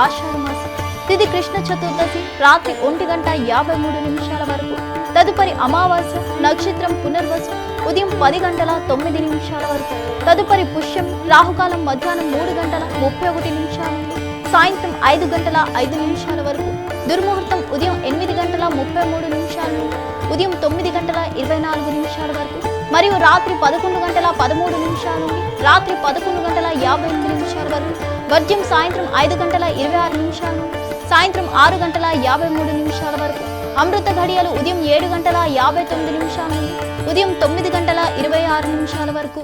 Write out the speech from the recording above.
ఆషాఢమాసం. తిది కృష్ణ చతుర్దశి రాత్రి 1:53 వరకు. తదుపరి అమావాస్య నక్షత్రం పునర్వసు ఉదయం 10:09 వరకు. తదుపరి పుష్యం రాహుకాలం మధ్యాహ్నం 3:31 నుండి సాయంత్రం 5:05 వరకు. దుర్ముహూర్తం ఉదయం 8:33 నుండి ఉదయం 9:24 వరకు మరియు రాత్రి 11:13 నుండి రాత్రి 11:58 వరకు. వర్జ్యం సాయంత్రం 5:26 నుండి సాయంత్రం 6:53 వరకు. అమృత ఘడియలు ఉదయం 7:59 నుండి ఉదయం 9:26 వరకు.